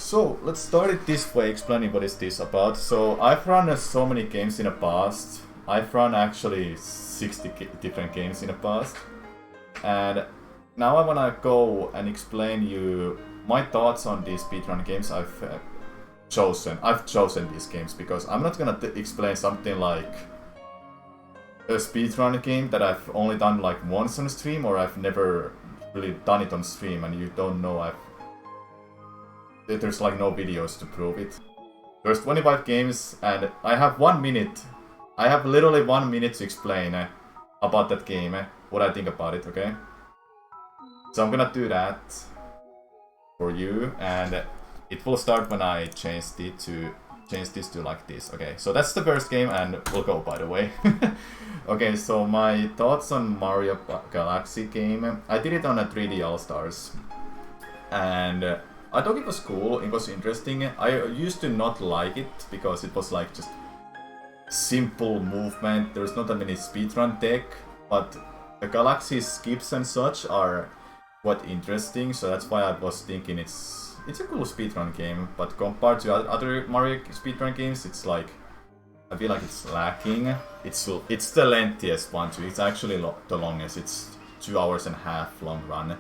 So let's start it this way, explaining what is this about. So I've run so many games in the past. I've run actually 60 different games in the past. And now I wanna go and explain you my thoughts on these speedrun games I've chosen. I've chosen these games because I'm not gonna explain something like a speedrun game that I've only done like once on stream, or I've never really done it on stream and you don't know there's like no videos to prove it. There's 25 games and I have 1 minute. I have literally 1 minute to explain about that game, what I think about it, okay? So I'm gonna do that for you, and it will start when I change this to like this. Okay, so that's the first game, and we'll go by the way. Okay, so my thoughts on Mario Galaxy game. I did it on a 3D All-Stars, and I thought it was cool, it was interesting. I used to not like it because it was like just simple movement. There's not that many speedrun tech, but the Galaxy skips and such are quite interesting, so that's why I was thinking it's a cool speedrun game. But compared to other Mario speedrun games, it's like, I feel like it's lacking. It's the lengthiest one too. It's actually the longest. It's 2 hours and a half long run.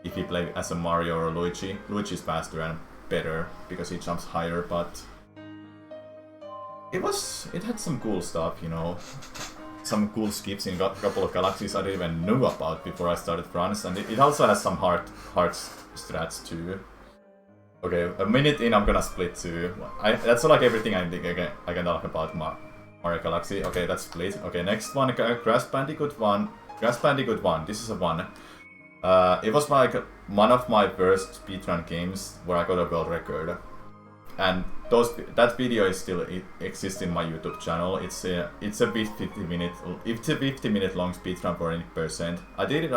If you play as a Mario or Luigi. Luigi's faster and better because he jumps higher, but it had some cool stuff, you know. Some cool skips in a couple of galaxies I didn't even know about before I started runs, and it also has some hard strats too. Okay, a minute in, I'm gonna split too. That's like everything I think I can talk about Mario Galaxy. Okay, that's split. Okay, next one, Crash Bandicoot 1. Crash Bandicoot 1, this is a 1. It was like one of my first speedrun games where I got a world record. And that video is still exists in my YouTube channel. It's a 50 minute long speedrun for 80%. I did it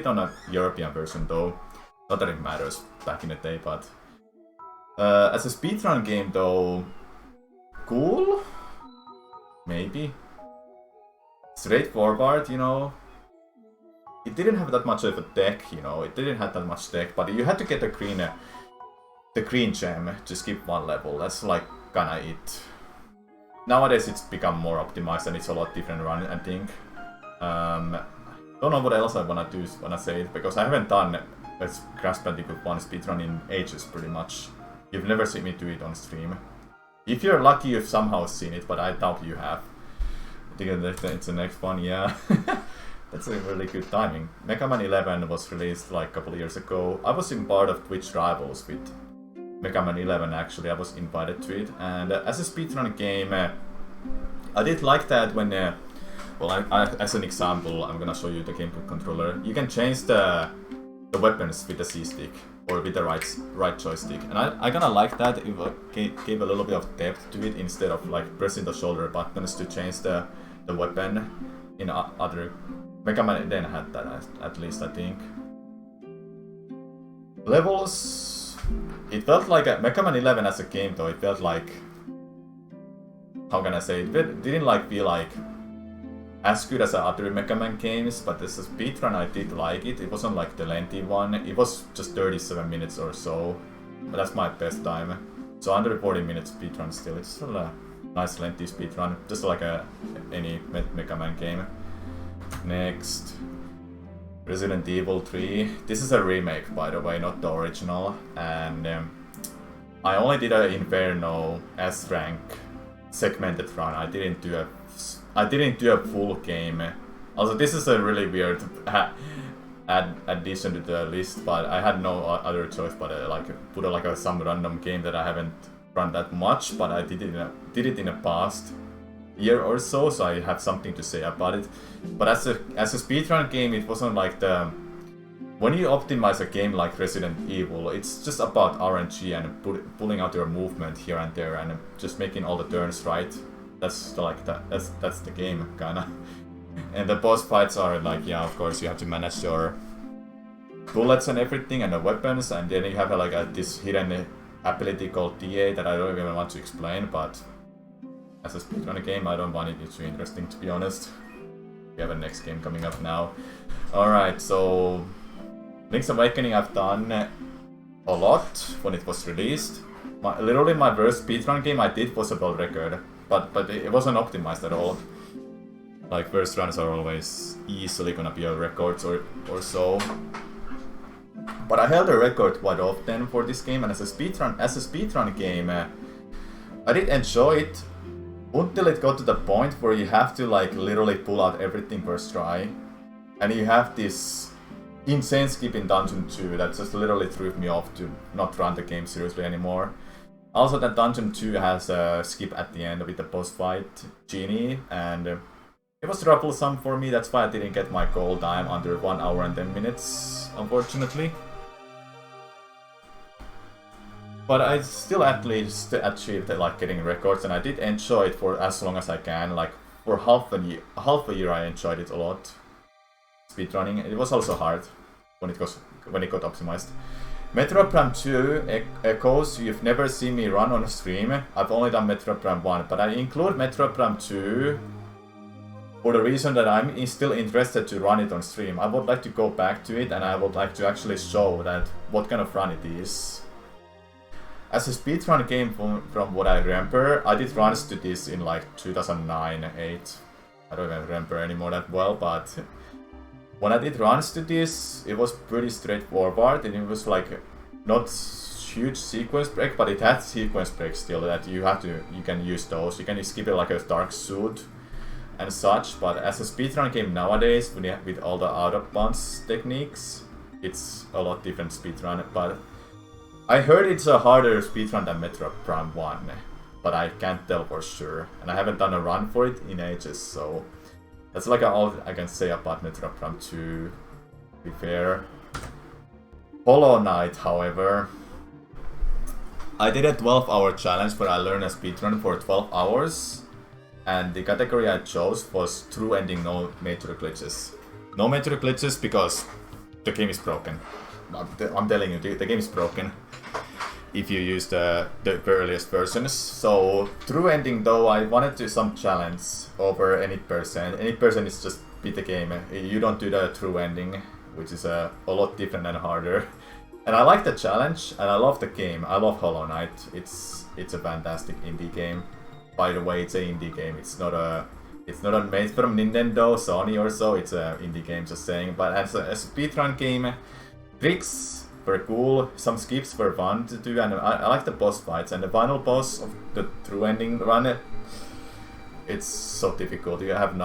on a European version though. Not that it matters back in the day, but as a speedrun game though, cool? Maybe. Straightforward, you know. It didn't have that much of a deck, you know. It didn't have that much deck, but you had to get the green gem to skip one level. That's like kinda it. Nowadays it's become more optimized and it's a lot different run, I think. Don't know what else I wanna do when I say it, because I haven't done a Crash Bandicoot 1 speedrun in ages pretty much. You've never seen me do it on stream. If you're lucky, you've somehow seen it, but I doubt you have. I think it's the next one, yeah. That's a really good timing. Mega Man 11 was released like a couple of years ago. I was in part of Twitch Rivals with Mega Man 11 actually. I was invited to it. And as a speedrun game, I did like that when... as an example, I'm gonna show you the game controller. You can change the weapons with the C-stick or with the right joystick. And I kinda like that. It gave a little bit of depth to it instead of like pressing the shoulder buttons to change the weapon in other... Mega Man then had that, at least I think. Levels... It felt like Mega Man 11 as a game though, it felt like... How can I say it? It didn't like feel like as good as the other Mega Man games, but as a speedrun I did like it. It wasn't like the lengthy one, it was just 37 minutes or so. But that's my best time. So under 40 minutes speedrun still, it's still a nice lengthy speedrun, just like any Mega Man game. Next, Resident Evil 3. This is a remake, by the way, not the original. And I only did an Inferno S rank segmented run. I didn't do a full game. Also, this is a really weird addition to the list, but I had no other choice but put some random game that I haven't run that much, but I did it in the past year or so I have something to say about it. But as a speedrun game, it wasn't like when you optimize a game like Resident Evil, it's just about RNG and pulling out your movement here and there and just making all the turns right. That's the game, kinda. And the boss fights are like, yeah, of course you have to manage your bullets and everything and the weapons, and then you have this hidden ability called DA that I don't even want to explain, but as a speedrun game, I don't find it too interesting, to be honest. We have a next game coming up now. Alright, so Link's Awakening I've done a lot when it was released. literally my worst speedrun game I did was a world record, but it wasn't optimized at all. Like first runs are always easily gonna be a record or so. But I held a record quite often for this game, and as a speedrun game, I did enjoy it until it got to the point where you have to like literally pull out everything first try, and you have this insane skip in Dungeon 2 that just literally threw me off to not run the game seriously anymore. Also, that Dungeon 2 has a skip at the end with the boss fight Genie, and it was troublesome for me. That's why I didn't get my goal time under 1 hour and 10 minutes, unfortunately. But I still at least achieved like getting records, and I did enjoy it for as long as I can. Like for half a year I enjoyed it a lot. Speedrunning. It was also hard when it got optimized. Metroid Prime 2 echoes. You've never seen me run on a stream. I've only done Metroid Prime 1, but I include Metroid Prime 2 for the reason that I'm still interested to run it on stream. I would like to go back to it, and I would like to actually show that what kind of run it is. As a speedrun game from what I remember, I did runs to this in like 2009-8. I don't even remember anymore that well, but when I did runs to this, it was pretty straightforward, and it was like not huge sequence break, but it had sequence breaks still that you can use those. You can skip it like a dark suit and such, but as a speedrun game nowadays, with all the out of bounds techniques, it's a lot different speedrun. But I heard it's a harder speedrun than Metroid Prime 1, but I can't tell for sure, and I haven't done a run for it in ages, so that's like all I can say about Metroid Prime 2, to be fair. Hollow Knight, however, I did a 12-hour challenge where I learned a speedrun for 12 hours, and the category I chose was True Ending, no major glitches. No major glitches because the game is broken. I'm telling you, the game is broken if you use the earliest versions. So, True Ending though, I wanted to do some challenge over any person. Any person is just beat the game. You don't do the True Ending, which is a lot different and harder. And I like the challenge, and I love the game. I love Hollow Knight. It's a fantastic indie game. By the way, it's an indie game. It's not made from Nintendo, Sony or so. It's an indie game, just saying. But as a speedrun game, tricks were cool, some skips were fun to do, and I like the boss fights. And the final boss of the True Ending run, it's so difficult. You have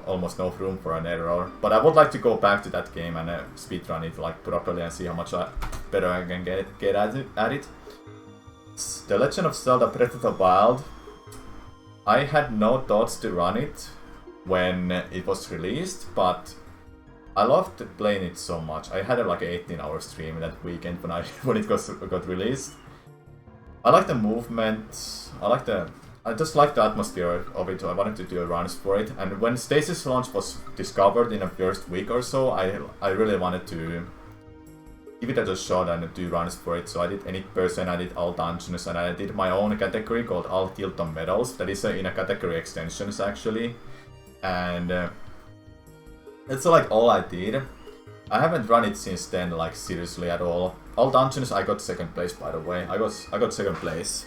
almost no room for an error. But I would like to go back to that game and speedrun it like properly and see how much better I can get at it. The Legend of Zelda Breath of the Wild. I had no thoughts to run it when it was released, but I loved playing it so much. I had like an 18-hour stream that weekend when it got released. I like the movement. I just like the atmosphere of it. So I wanted to do runs for it. And when Stasis Launch was discovered in the first week or so, I really wanted to give it a shot and do runs for it. So I did any person, I did all dungeons, and I did my own category called All Tilton Medals. That is in a category extensions actually. And that's like all I did. I haven't run it since then, like seriously at all. All dungeons I got second place, by the way. I got second place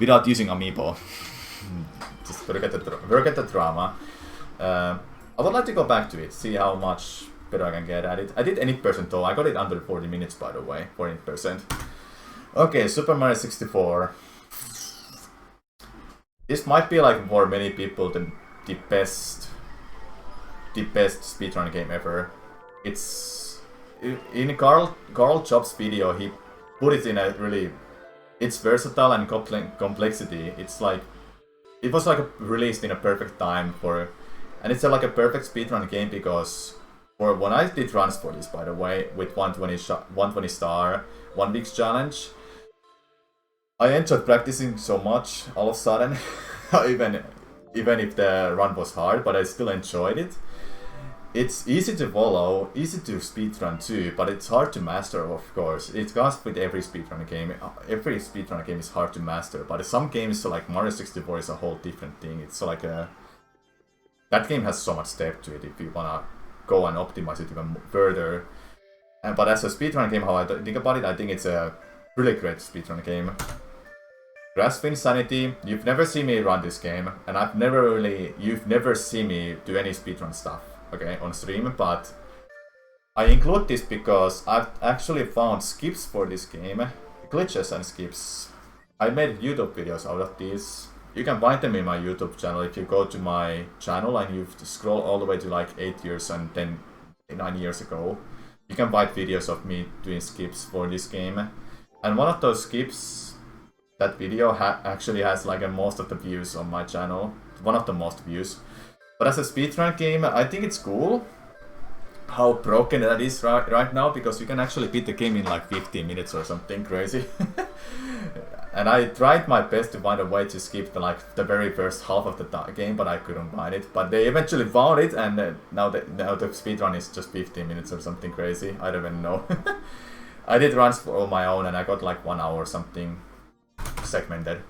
without using amiibo. Just forget the drama. I would like to go back to it, see how much better I can get at it. I did any person though. I got it under 40 minutes, by the way, 40%. Okay, Super Mario 64. This might be like for many people the best speedrun game ever. It's in Carl Jobs' video. He put it in a really, it's versatile and complexity. It's like it was like released in a perfect time and it's like a perfect speedrun game because for when I did runs for this, by the way, with 120 star 1 week challenge, I enjoyed practicing so much all of a sudden, even if the run was hard, but I still enjoyed it. It's easy to follow, easy to speedrun too, but it's hard to master, of course. It goes with every speedrun game. Every speedrun game is hard to master, but some games, like Mario 64, is a whole different thing. It's like that game has so much depth to it if you wanna go and optimize it even further. But as a speedrun game, how I think about it, I think it's a really great speedrun game. Grasp Insanity, you've never seen me run this game, and you've never seen me do any speedrun stuff, okay, on stream, but I include this because I've actually found skips for this game, glitches and skips. I made YouTube videos out of these. You can find them in my YouTube channel if you go to my channel and you scroll all the way to like 8 years and then 9 years ago. You can find videos of me doing skips for this game. And one of those skips, that video actually has like most of the views on my channel. One of the most views. But as a speedrun game, I think it's cool how broken that is right now, because you can actually beat the game in like 15 minutes or something crazy. And I tried my best to find a way to skip the very first half of the game, but I couldn't find it. But they eventually found it, and now the speedrun is just 15 minutes or something crazy. I don't even know. I did runs for my own, and I got like 1 hour or something segmented.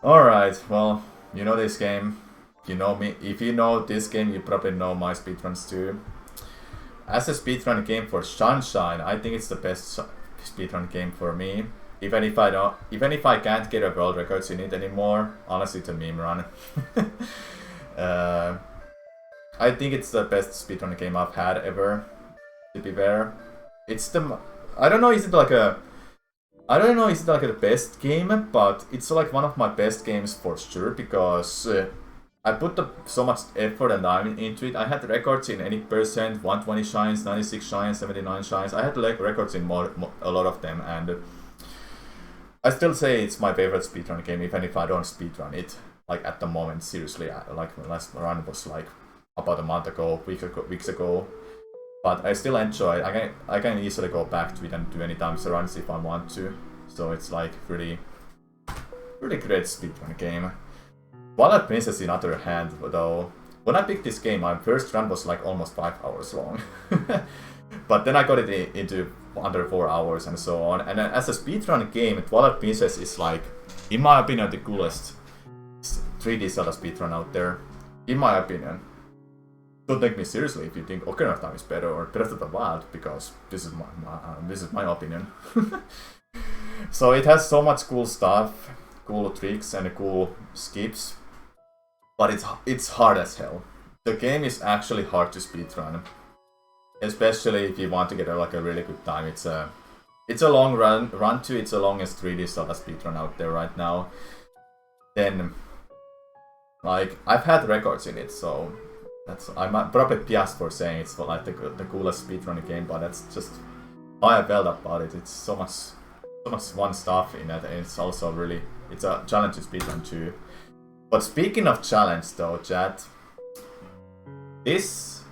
Alright, well, you know this game. You know me. If you know this game, you probably know my speedruns too. As a speedrun game for Sunshine, I think it's the best speedrun game for me. Even if I can't get a world records in it anymore, honestly it's a meme run. I think it's the best speedrun game I've had ever, to be fair. I don't know, is it like the best game, but it's like one of my best games for sure, because I put so much effort and time into it. I had records in 80%, 120 shines, 96 shines, 79 shines. I had records in a lot of them, and I still say it's my favorite speedrun game, even if I don't speedrun it. Like at the moment, seriously, like my last run was like about a month ago, weeks ago. But I still enjoy it. I can easily go back to it and do any times runs if I want to. So it's like really great speedrun game. Twilight Princess, on the other hand, though, when I picked this game, my first run was like almost 5 hours long. But then I got it into under 4 hours and so on. And as a speedrun game, Twilight Princess is like, in my opinion, the coolest 3D Zelda speedrun out there. In my opinion. Don't take me seriously if you think Ocarina of Time is better or Breath of the Wild, because this is my opinion. So it has so much cool stuff, cool tricks and cool skips, but it's hard as hell. The game is actually hard to speedrun, especially if you want to get a really good time. It's a long run to. It's the longest 3D Zelda speedrun out there right now. Then, like, I've had records in it, so I'm probably biased for saying it's like the coolest speedrun game, but that's just how I felt about it. It's so much fun stuff in it, and it's also it's a challenge to speedrun too. But speaking of challenge though, chat, this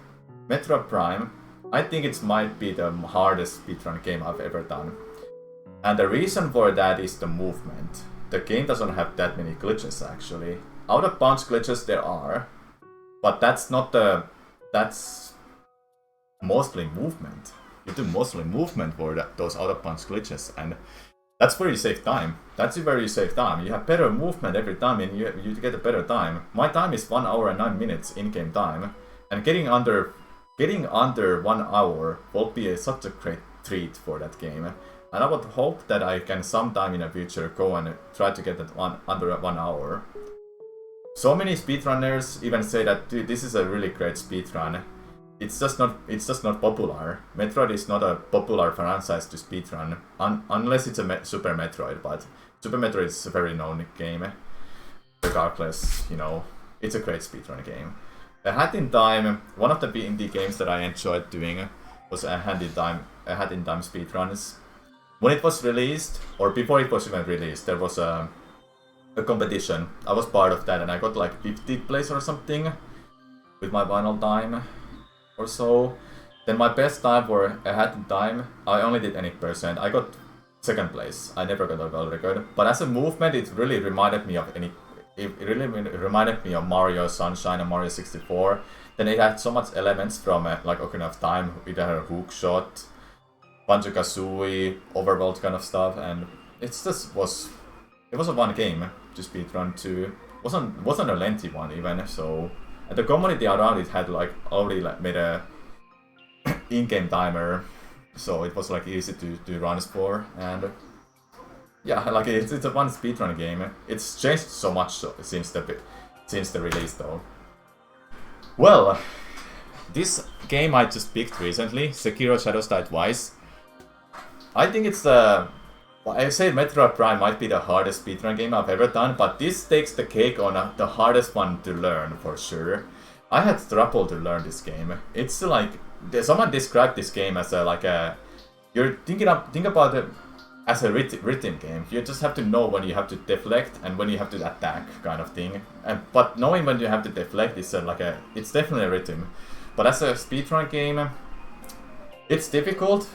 Metroid Prime, I think it might be the hardest speedrun game I've ever done. And the reason for that is the movement. The game doesn't have that many glitches actually. Out of bounds glitches there are, but that's mostly movement. You do mostly movement for those out of bounds glitches, and that's where you save time. That's where you save time. You have better movement every time, and you get a better time. My time is 1 hour and 9 minutes in-game time, and getting under 1 hour will be such a great treat for that game. And I would hope that I can sometime in the future go and try to get that under 1 hour. So many speedrunners even say that, dude, this is a really great speedrun. It's just not popular. Metroid is not a popular franchise to speedrun, unless it's a Super Metroid, but Super Metroid is a very known game. Regardless, you know, it's a great speedrun game. A Hat in Time, one of the indie games that I enjoyed doing was A Hat in Time speedruns. When it was released, or before it was even released, there was a competition. I was part of that, and I got like 50th place or something with my final time or so. Then my best time for A Hat in Time, I only did 80%. I got 2nd place. I never got a world record. But as a movement, it really reminded me of Mario Sunshine and Mario 64. Then it had so much elements from like Ocarina of Time. It had a hook shot, Banjo-Kazooie, overworld kind of stuff, and it was a fun game to speedrun too. Wasn't a lengthy one even, so. And the community around it had already made a in-game timer, so it was easy to do runs for. And Yeah, like it's a one speedrun game. It's changed so much since the release though. Well, this game I just picked recently, Sekiro Shadows Die Twice. I think it's I say Metroid Prime might be the hardest speedrun game I've ever done, but this takes the cake on the hardest one to learn for sure. I had trouble to learn this game. It's like someone described this game as you're think about it as a rhythm game. You just have to know when you have to deflect and when you have to attack, kind of thing. But knowing when you have to deflect is it's definitely a rhythm. But as a speedrun game, it's difficult,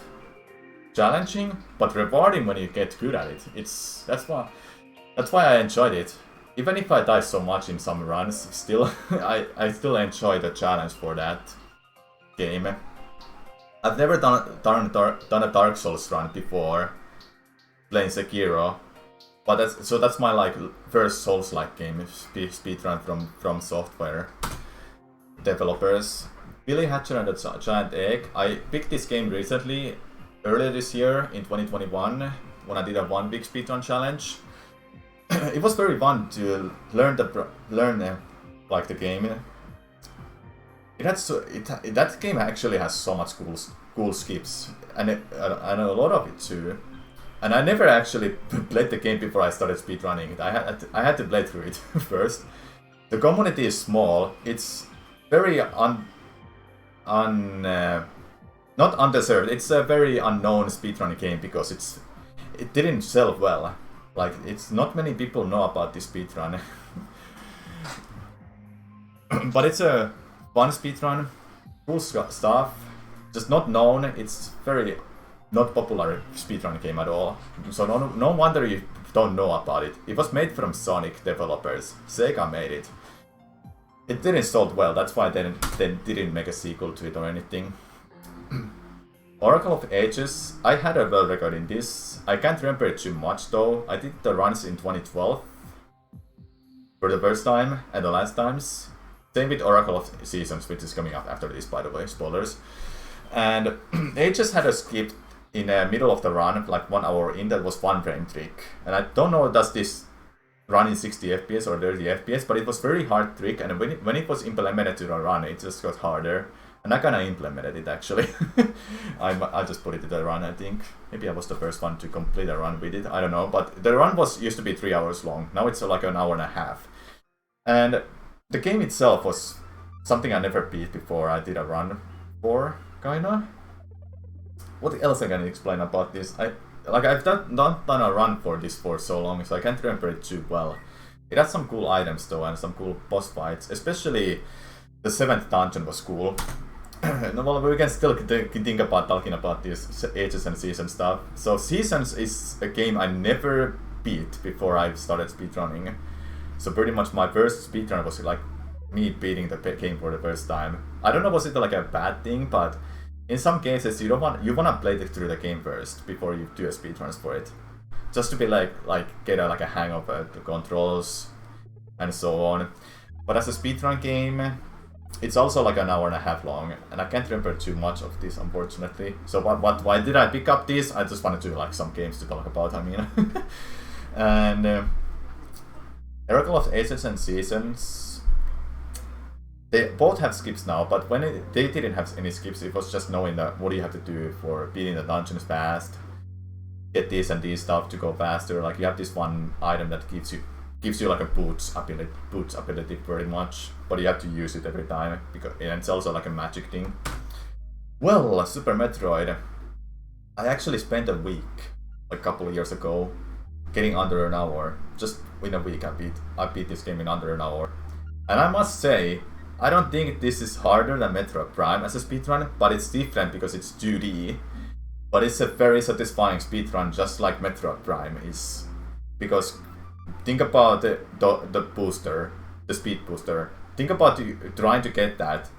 challenging, but rewarding when you get good at it. That's why I enjoyed it. Even if I die so much in some runs, still I still enjoy the challenge for that game. I've never done a Dark Souls run before playing Sekiro, but that's my like first Souls-like game speedrun from software developers. Billy Hatcher and the Giant Egg. I picked this game recently, earlier this year in 2021, when I did a one big speedrun challenge. It was very fun to learn like the game. That game actually has so much cool skips, and a lot of it too. And I never actually played the game before I started speedrunning it. I had to play through it first. The community is small. It's very not undeserved. It's a very unknown speedrunning game because it didn't sell well. Like, it's not many people know about this speedrun. But it's a fun speedrun, cool stuff, just not known. It's very not popular speedrun game at all. So no wonder you don't know about it. It was made from Sonic developers. Sega made it. It didn't sold well, that's why they didn't make a sequel to it or anything. Oracle of Ages, I had a world record in this. I can't remember it too much though. I did the runs in 2012 for the first time and the last times. Same with Oracle of Seasons, which is coming up after this, by the way, spoilers. And Ages had a skip in the middle of the run, like 1 hour in, that was one frame trick. And I don't know, does this run in 60 FPS or 30 FPS, but it was very hard trick, and when it was implemented to the run, it just got harder. And I kinda implemented it actually. I just put it to the run, I think. Maybe I was the first one to complete a run with it, I don't know. But the run used to be 3 hours long. Now it's like an hour and a half. And the game itself was something I never beat before I did a run for, kinda. What else I can explain about this? I've not done a run for this for so long, so I can't remember it too well. It has some cool items though, and some cool boss fights, especially the 7th dungeon was cool. Well, we can still think about talking about this Ages and Seasons stuff. So Seasons is a game I never beat before I started speedrunning. So pretty much my first speedrun was like me beating the game for the first time. I don't know, was it like a bad thing, but in some cases you wanna play through the game first before you do a speedruns for it, just to be like get a hang of the controls and so on. But as a speedrun game, it's also like an hour and a half long, and I can't remember too much of this, unfortunately. So why did I pick up this? I just wanted to like some games to talk about, I mean. And Oracle of Ages and Seasons, they both have skips now, but when they didn't have any skips, it was just knowing that what you have to do for beating the dungeons fast, get this and this stuff to go faster. Like you have this one item that gives you like a boots ability very much, but you have to use it every time, because and it's also like a magic thing. Well, Super Metroid, I actually spent a week, a couple of years ago, getting under an hour. Just in a week I beat this game in under an hour. And I must say, I don't think this is harder than Metroid Prime as a speedrun, but it's different because it's 2D. But it's a very satisfying speedrun, just like Metroid Prime is. Because think about the booster, the speed booster. Think about trying to get that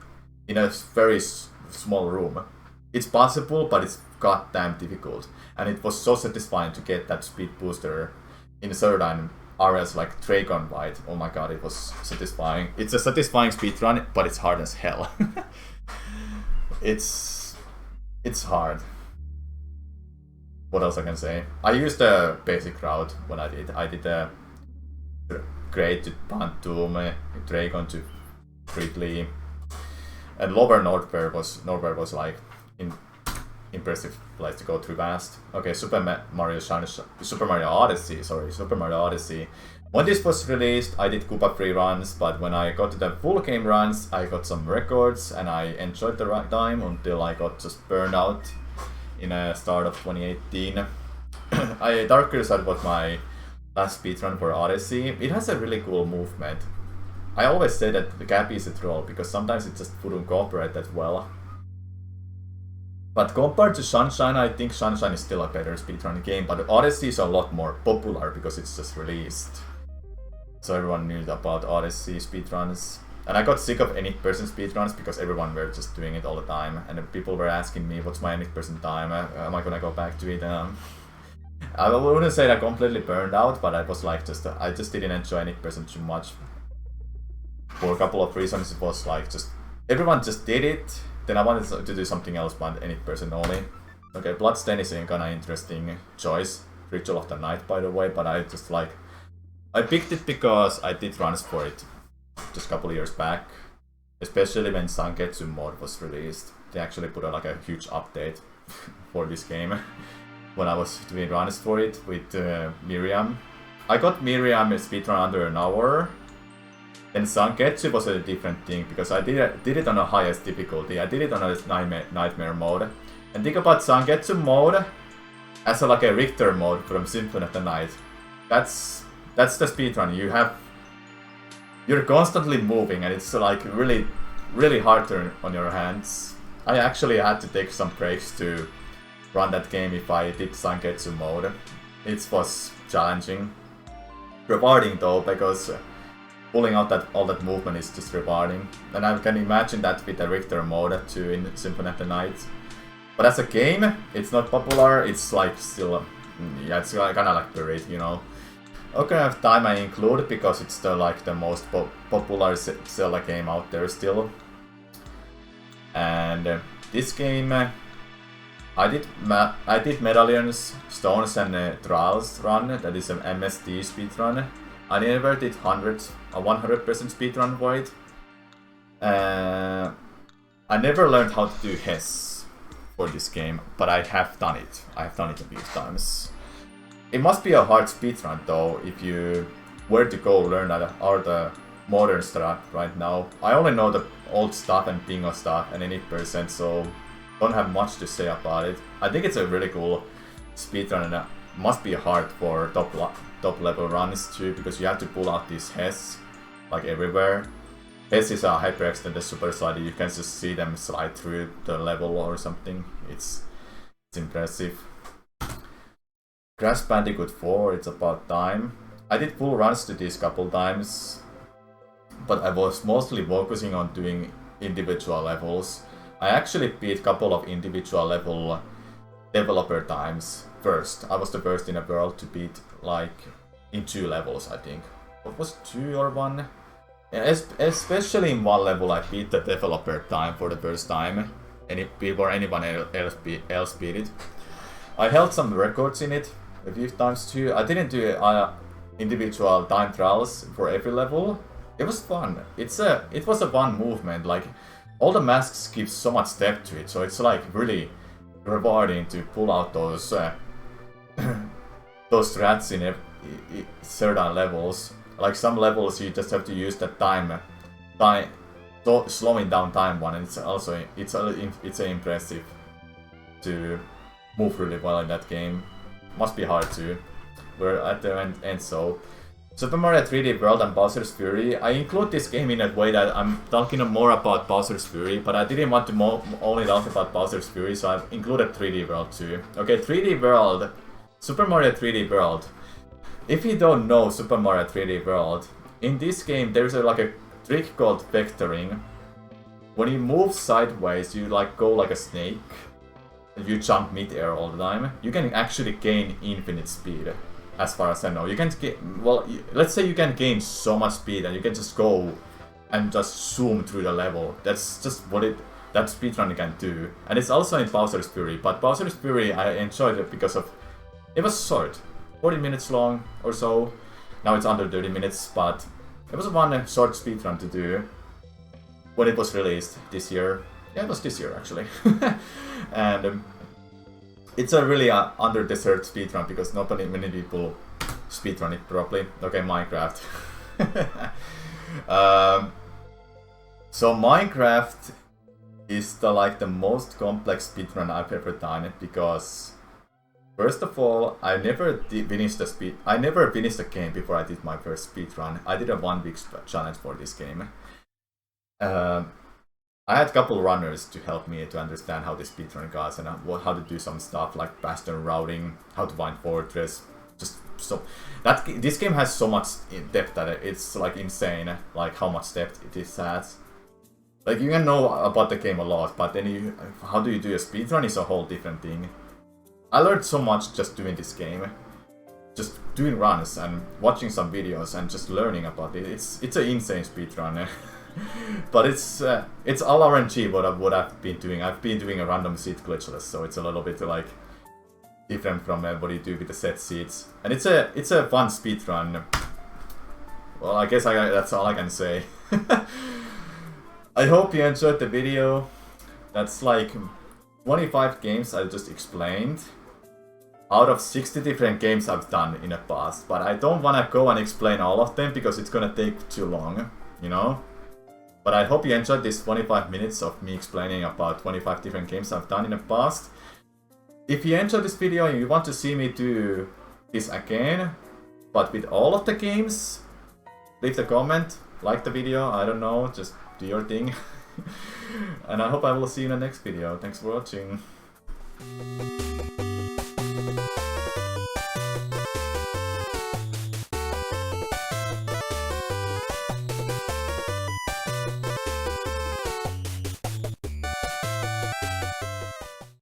in a very small room. It's possible, but it's goddamn difficult. And it was so satisfying to get that speed booster in certain areas like Dragon White. Oh my god, it was satisfying. It's a satisfying speedrun, but it's hard as hell. It's hard. what else I can say? I used the basic route when I did. I did a Great to Bantum, Dragon to Ridley, and Lower Nordberg was like impressive place to go through fast. Okay, Super Mario Odyssey. When this was released, I did Koopa free runs, but when I got to the full game runs, I got some records and I enjoyed the right time until I got just burned out in the start of 2018. Dark Crusade was my last speedrun for Odyssey. It has a really cool movement. I always say that the gap is a troll because sometimes it just wouldn't cooperate that well. But compared to Sunshine, I think Sunshine is still a better speedrun game, but Odyssey is a lot more popular because it's just released. So everyone knew about Odyssey speedruns. And I got sick of any person speedruns because everyone were just doing it all the time. And people were asking me, what's my any person time? Am I gonna go back to it? I wouldn't say I completely burned out, but I was like, I just didn't enjoy any person too much. For a couple of reasons, it was like just everyone just did it. Then I wanted to do something else, but any person only. Okay, Bloodstained is a kinda interesting choice. Ritual of the Night, by the way, but I just like I picked it because I did runs for it just a couple of years back, especially when Sangetsu mod was released. They actually put like a huge update for this game when I was doing runs for it with Miriam. I got Miriam speedrun under an hour. Then Sangetsu was a different thing because I did it on the highest difficulty. I did it on a nightmare mode. And think about Sangetsu mode as like a Richter mode from Symphony of the Night. That's the speedrun. You're constantly moving and it's like really hard on your hands. I actually had to take some breaks to run that game if I did Sangetsu mode. It was challenging. Rewarding though, because pulling out all that movement is just rewarding. And I can imagine that with the Richter mode too in Symphony of the Night. But as a game, it's not popular, it's like still, yeah, it's kinda like buried, you know. Ocarina of Time I include because it's the most popular Zelda game out there still. And this game, I did Medallions, Stones and Trials run, that is an MSD speedrun. I never did 100% speedrun for it. I never learned how to do Hess for this game, but I have done it. I have done it a few times. It must be a hard speedrun though, if you were to go learn all the modern stuff right now. I only know the old stuff and bingo stuff and any percent, so don't have much to say about it. I think it's a really cool speedrun and it must be hard for top level runs too, because you have to pull out these Hess like everywhere. Hess is a hyperextended super slider, you can just see them slide through the level or something. It's impressive. Crash Bandicoot 4, it's about time. I did full runs to these couple times, but I was mostly focusing on doing individual levels. I actually beat a couple of individual level developer times first. I was the first in the world to beat like in 2 levels, I think. What was 2 or 1? Especially in 1 level I beat the developer time for the first time, before anyone else beat it. I held some records in it a few times too. I didn't do individual time trials for every level. It was fun. It was a fun movement. Like all the masks give so much depth to it, so it's like really rewarding to pull out those those strats in certain levels. Like some levels you just have to use that time slowing down time one, and it's impressive to move really well in that game. Must be hard too. We're at the end so. Super Mario 3D World and Bowser's Fury. I include this game in a way that I'm talking more about Bowser's Fury, but I didn't want to only talk about Bowser's Fury, so I've included 3D World too. Okay, 3D World. Super Mario 3D World. If you don't know Super Mario 3D World, in this game there's like a trick called vectoring. When you move sideways, you like go like a snake. You jump mid-air all the time. You can actually gain infinite speed, as far as I know. You can let's say you can gain so much speed and you can just go and just zoom through the level. That's just what that speedrun can do. And it's also in Bowser's Fury, but Bowser's Fury I enjoyed it because of It was short, 40 minutes long or so. Now it's under 30 minutes, but it was one short speedrun to do when it was released this year. Yeah, it was this year actually. And it's a really under-deserved speedrun because not many people speedrun it properly. Okay, Minecraft. So Minecraft is the most complex speedrun I've ever done because first of all, I never finished the game before I did my first speedrun. I did a 1 week challenge for this game. I had a couple runners to help me to understand how the speedrun goes and how to do some stuff like bastion routing, how to find fortress. Just so this game has so much depth that it's like insane, like how much depth it has. Like you can know about the game a lot, but then how do you do a speedrun is a whole different thing. I learned so much just doing this game, just doing runs and watching some videos and just learning about it. It's an insane speedrun. But it's all RNG what I've been doing. I've been doing a random seed glitchless, so it's a little bit like different from what you do with the set seeds. And it's a fun speedrun. Well, I guess that's all I can say. I hope you enjoyed the video. That's like 25 games I just explained out of 60 different games I've done in the past. But I don't want to go and explain all of them because it's gonna take too long, you know? But I hope you enjoyed this 25 minutes of me explaining about 25 different games I've done in the past. If you enjoyed this video and you want to see me do this again, but with all of the games, leave the comment, like the video, I don't know, just do your thing. And I hope I will see you in the next video. Thanks for watching.